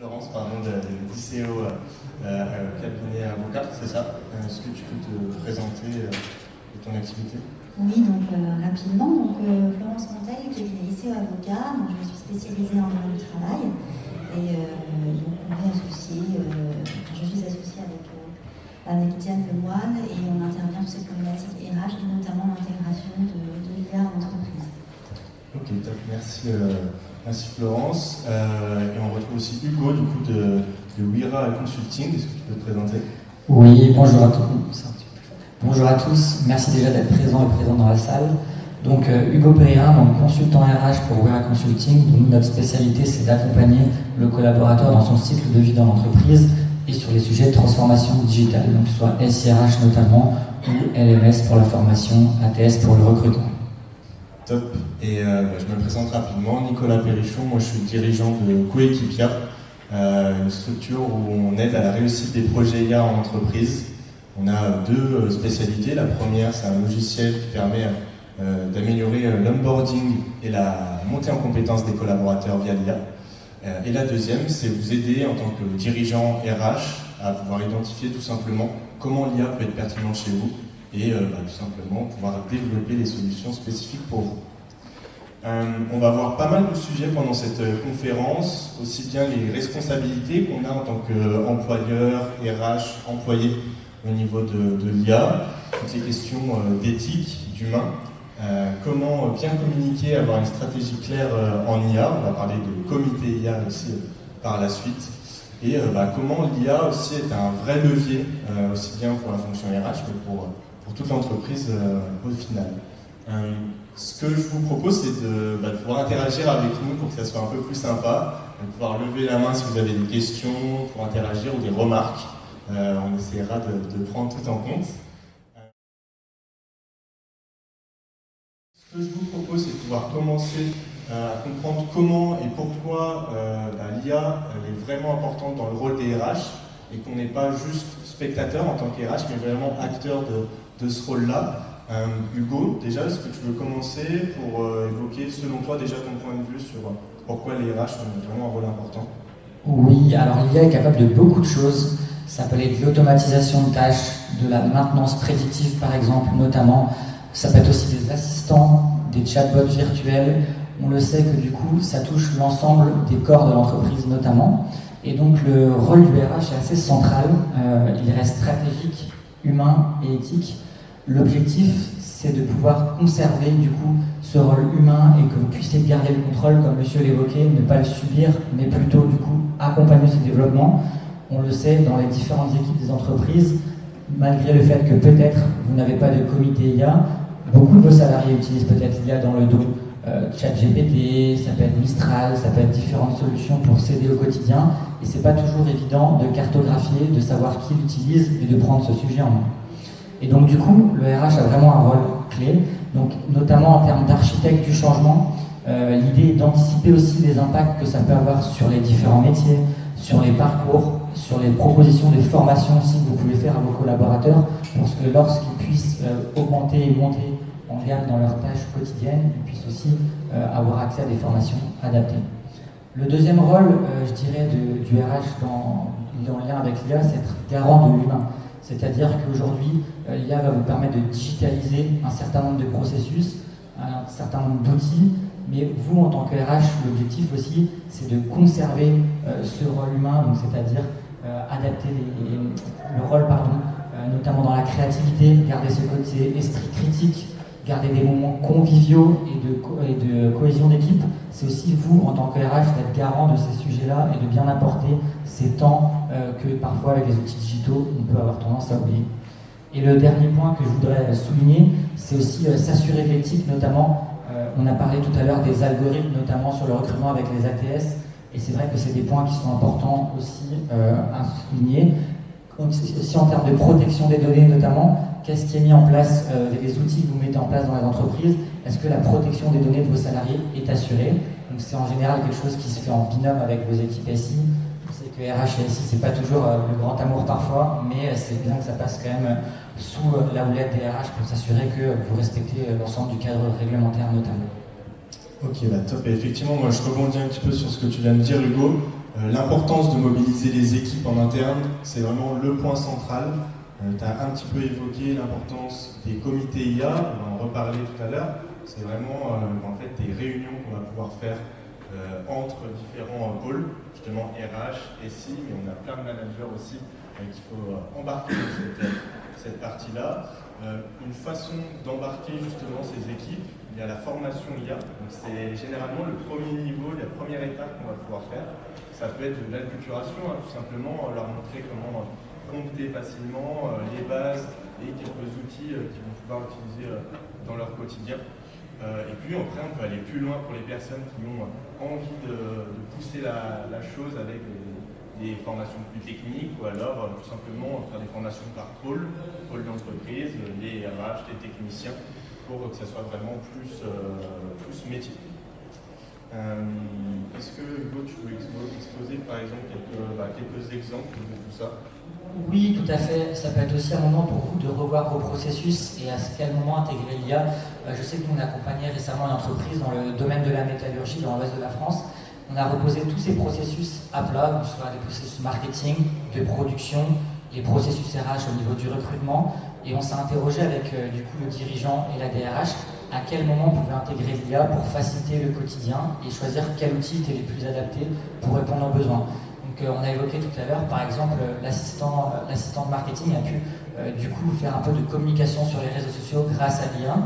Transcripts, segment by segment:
Florence, de l'ICO cabinet avocat, c'est ça? Est-ce que tu peux te présenter ton activité? Oui, donc rapidement, Florence Monteil, cabinet ICO avocat, donc je suis spécialisée en droit du travail et donc on est associé, je suis associée avec Diane Lemoine et on intervient sur ces problématiques RH et notamment l'intégration de l'IA en entreprise. Ok, top, merci Florence. Et on retrouve aussi Hugo du coup de Wira Consulting. Est-ce que tu peux te présenter? Oui, bonjour à tous. Bonjour à tous, merci déjà d'être présent et présent dans la salle. Donc Hugo Pereira, donc consultant RH pour Wira Consulting. Donc, notre spécialité c'est d'accompagner le collaborateur dans son cycle de vie dans l'entreprise et sur les sujets de transformation digitale, donc soit SIRH notamment ou LMS pour la formation, ATS pour le recrutement. Top. Et je me présente rapidement, Nicolas Perrichon, moi je suis dirigeant de Coequipia, une structure où on aide à la réussite des projets IA en entreprise. On a deux spécialités. La première, c'est un logiciel qui permet d'améliorer l'onboarding et la montée en compétence des collaborateurs via l'IA. Et la deuxième, c'est vous aider en tant que dirigeant RH à pouvoir identifier tout simplement comment l'IA peut être pertinente chez vous et tout simplement pouvoir développer les solutions spécifiques pour vous. On va voir pas mal de sujets pendant cette conférence, aussi bien les responsabilités qu'on a en tant qu'employeur, RH, employé au niveau de l'IA, toutes les questions d'éthique, d'humain, comment bien communiquer, avoir une stratégie claire en IA, on va parler de comité IA aussi par la suite, et comment l'IA aussi est un vrai levier, aussi bien pour la fonction RH que pour toute l'entreprise au final. Ce que je vous propose, c'est de pouvoir interagir avec nous pour que ça soit un peu plus sympa, de pouvoir lever la main si vous avez des questions pour interagir ou des remarques. On essaiera de prendre tout en compte. Ce que je vous propose, c'est de pouvoir commencer à comprendre comment et pourquoi l'IA est vraiment importante dans le rôle des RH et qu'on n'est pas juste spectateur en tant qu'RH, mais vraiment acteur de ce rôle-là. Hugo, déjà, est-ce que tu veux commencer pour évoquer, selon toi, déjà ton point de vue sur pourquoi les RH ont vraiment un rôle important? Oui, alors l'IA est capable de beaucoup de choses. Ça peut être de l'automatisation de tâches, de la maintenance prédictive par exemple, notamment. Ça peut être aussi des assistants, des chatbots virtuels. On le sait que du coup, ça touche l'ensemble des corps de l'entreprise notamment. Et donc le rôle du RH est assez central. Il reste stratégique, humain et éthique. L'objectif, c'est de pouvoir conserver du coup ce rôle humain et que vous puissiez garder le contrôle, comme monsieur l'évoquait, ne pas le subir, mais plutôt du coup accompagner ce développement. On le sait dans les différentes équipes des entreprises, malgré le fait que peut-être vous n'avez pas de comité IA, beaucoup de vos salariés utilisent peut-être l'IA dans le dos. ChatGPT, ça peut être Mistral, ça peut être différentes solutions pour s'aider au quotidien. Et c'est pas toujours évident de cartographier, de savoir qui l'utilise et de prendre ce sujet en main. Et donc du coup, le RH a vraiment un rôle clé, donc notamment en termes d'architecte du changement. L'idée est d'anticiper aussi les impacts que ça peut avoir sur les différents métiers, sur les parcours, sur les propositions de formation aussi que vous pouvez faire à vos collaborateurs pour que lorsqu'ils puissent augmenter et monter en gamme dans leurs tâches quotidiennes, ils puissent aussi avoir accès à des formations adaptées. Le deuxième rôle, je dirais, du RH dans le lien avec l'IA, c'est être garant de l'humain. C'est-à-dire qu'aujourd'hui, l'IA va vous permettre de digitaliser un certain nombre de processus, un certain nombre d'outils, mais vous, en tant que RH, l'objectif aussi, c'est de conserver ce rôle humain, donc c'est-à-dire adapter le rôle, notamment dans la créativité, garder ce côté esprit critique, garder des moments conviviaux et de cohésion d'équipe. C'est aussi vous, en tant que RH, d'être garant de ces sujets-là et de bien apporter ces temps que parfois, avec les outils digitaux, on peut avoir tendance à oublier. Et le dernier point que je voudrais souligner, c'est aussi s'assurer de l'éthique, notamment, on a parlé tout à l'heure des algorithmes, notamment sur le recrutement avec les ATS, et c'est vrai que c'est des points qui sont importants aussi à souligner. Aussi en termes de protection des données notamment, qu'est-ce qui est mis en place, les outils que vous mettez en place dans les entreprises, est-ce que la protection des données de vos salariés est assurée? Donc c'est en général quelque chose qui se fait en binôme avec vos équipes SI. Je sais que RH et SI, c'est pas toujours le grand amour parfois, mais c'est bien que ça passe quand même sous la houlette des RH pour s'assurer que vous respectez l'ensemble du cadre réglementaire notamment. Ok, top. Et effectivement, moi je rebondis un petit peu sur ce que tu viens de dire, Hugo. L'importance de mobiliser les équipes en interne, c'est vraiment le point central. Tu as un petit peu évoqué l'importance des comités IA, on va en reparler tout à l'heure. C'est vraiment en fait des réunions qu'on va pouvoir faire entre différents pôles, justement RH, SI, mais on a plein de managers aussi qu'il faut embarquer dans cette partie-là. Une façon d'embarquer justement ces équipes, il y a la formation IA, donc c'est généralement le premier niveau, la première étape qu'on va pouvoir faire. Ça peut être de l'acculturation, tout simplement leur montrer comment prompter facilement les bases et quelques outils qu'ils vont pouvoir utiliser dans leur quotidien. Et puis après, on peut aller plus loin pour les personnes qui ont envie de pousser la chose avec des formations plus techniques ou alors tout simplement faire des formations par pôle d'entreprise, les RH, les techniciens, pour que ça soit vraiment plus métier. Est-ce que Hugo, tu veux exposer par exemple quelques exemples de tout ça? Oui, tout à fait. Ça peut être aussi un moment pour vous de revoir vos processus et à quel moment intégrer l'IA. Je sais que nous, on accompagnait récemment une entreprise dans le domaine de la métallurgie dans l'ouest de la France. On a reposé tous ces processus à plat, que ce soit les processus marketing, de production, les processus RH au niveau du recrutement. Et on s'est interrogé avec du coup le dirigeant et la DRH à quel moment on pouvait intégrer l'IA pour faciliter le quotidien et choisir quel outil était les plus adaptés pour répondre aux besoins. Donc on a évoqué tout à l'heure, par exemple, l'assistant de marketing a pu du coup faire un peu de communication sur les réseaux sociaux grâce à l'IA.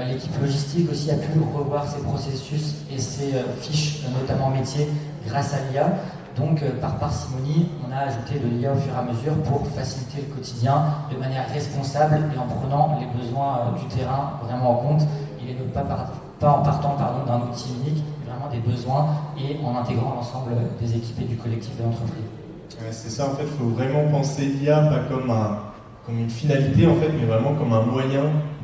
L'équipe logistique aussi a pu revoir ses processus et ses fiches, notamment métiers, grâce à l'IA. Donc par parcimonie, on a ajouté de l'IA au fur et à mesure pour faciliter le quotidien de manière responsable et en prenant les besoins du terrain vraiment en compte. Il n'est pas en partant d'un outil unique, mais vraiment des besoins et en intégrant l'ensemble des équipes et du collectif de l'entreprise. Ouais, c'est ça, en fait, il faut vraiment penser l'IA pas comme une finalité, en fait, mais vraiment comme un moyen,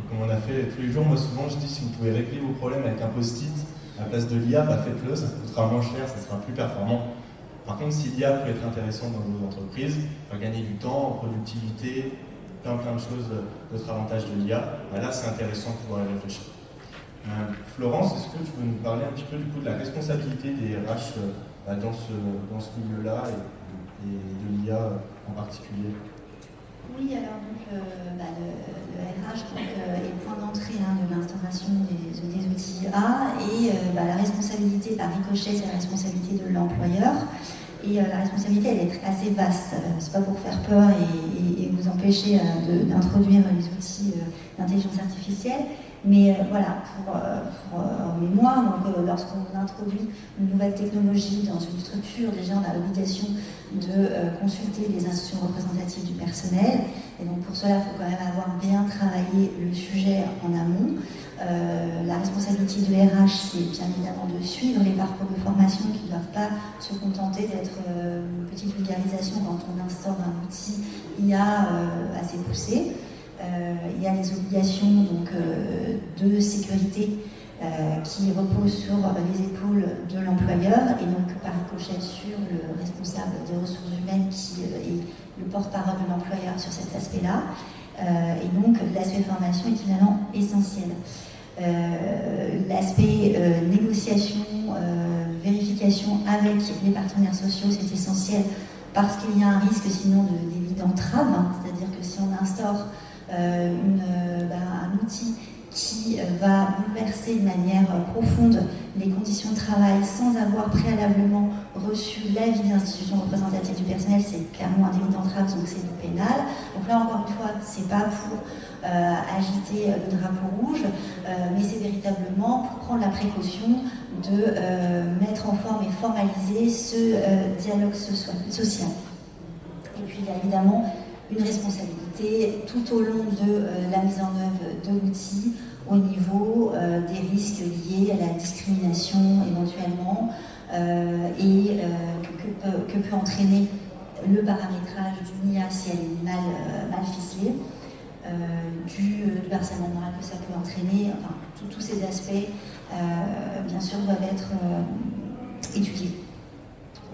comme on a fait tous les jours. Moi, souvent, je dis, si vous pouvez régler vos problèmes avec un post-it à la place de l'IA, faites-le, ça coûtera moins cher, ça sera plus performant. Par contre, si l'IA peut être intéressant dans vos entreprises, va gagner du temps, en productivité, plein de choses, d'autres avantages de l'IA, là, c'est intéressant de pouvoir y réfléchir. Florence, est-ce que tu peux nous parler un petit peu du coup de la responsabilité des RH dans ce milieu-là et de l'IA en particulier? Oui, alors donc, le RH est le point d'entrée de l'instauration des outils IA et la responsabilité par ricochet, c'est la responsabilité de l'employeur. Et la responsabilité, elle est assez vaste. C'est pas pour faire peur et vous empêcher d'introduire les outils d'intelligence artificielle. Mais voilà, pour mémoire, lorsqu'on introduit une nouvelle technologie dans une structure, déjà on a l'obligation de consulter les institutions représentatives du personnel. Et donc pour cela, il faut quand même avoir bien travaillé le sujet en amont. La responsabilité de RH, c'est bien évidemment de suivre les parcours de formation qui ne doivent pas se contenter d'être une petite vulgarisation quand on instaure un outil IA assez poussé. Il y a des obligations de sécurité qui reposent sur les épaules de l'employeur et donc par ricochet sur le responsable des ressources humaines qui est le porte-parole de l'employeur sur cet aspect-là. Et donc l'aspect formation est évidemment essentiel. L'aspect négociation, vérification avec les partenaires sociaux, c'est essentiel parce qu'il y a un risque sinon de délit d'entrave, c'est-à-dire que si on instaure un outil qui va bouleverser de manière profonde les conditions de travail sans avoir préalablement reçu l'avis des institutions représentatives du personnel, c'est clairement un délit d'entrave, donc c'est du pénal. Donc là encore une fois, c'est pas pour agiter le drapeau rouge, mais c'est véritablement pour prendre la précaution de mettre en forme et formaliser ce dialogue social. Et puis il y a évidemment une responsabilité tout au long de la mise en œuvre de l'outil au niveau des risques liés à la discrimination éventuellement et que peut entraîner le paramétrage d'une IA si elle est mal ficelée, du harcèlement moral que ça peut entraîner, enfin tous ces aspects bien sûr doivent être étudiés.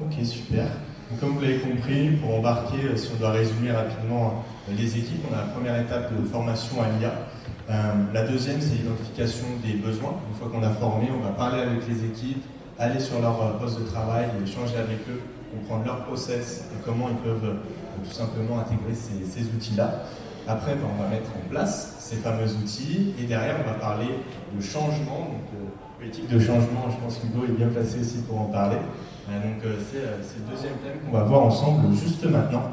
Ok, super. Donc, comme vous l'avez compris, pour embarquer, si on doit résumer rapidement les équipes, on a la première étape de formation à l'IA. La deuxième, c'est l'identification des besoins. Une fois qu'on a formé, on va parler avec les équipes, aller sur leur poste de travail et échanger avec eux, comprendre leur process et comment ils peuvent tout simplement intégrer ces outils-là. Après, on va mettre en place ces fameux outils et derrière, on va parler de changement, donc politique de changement. Je pense que Hugo est bien placé aussi pour en parler. Donc, c'est le deuxième thème qu'on va voir ensemble juste maintenant.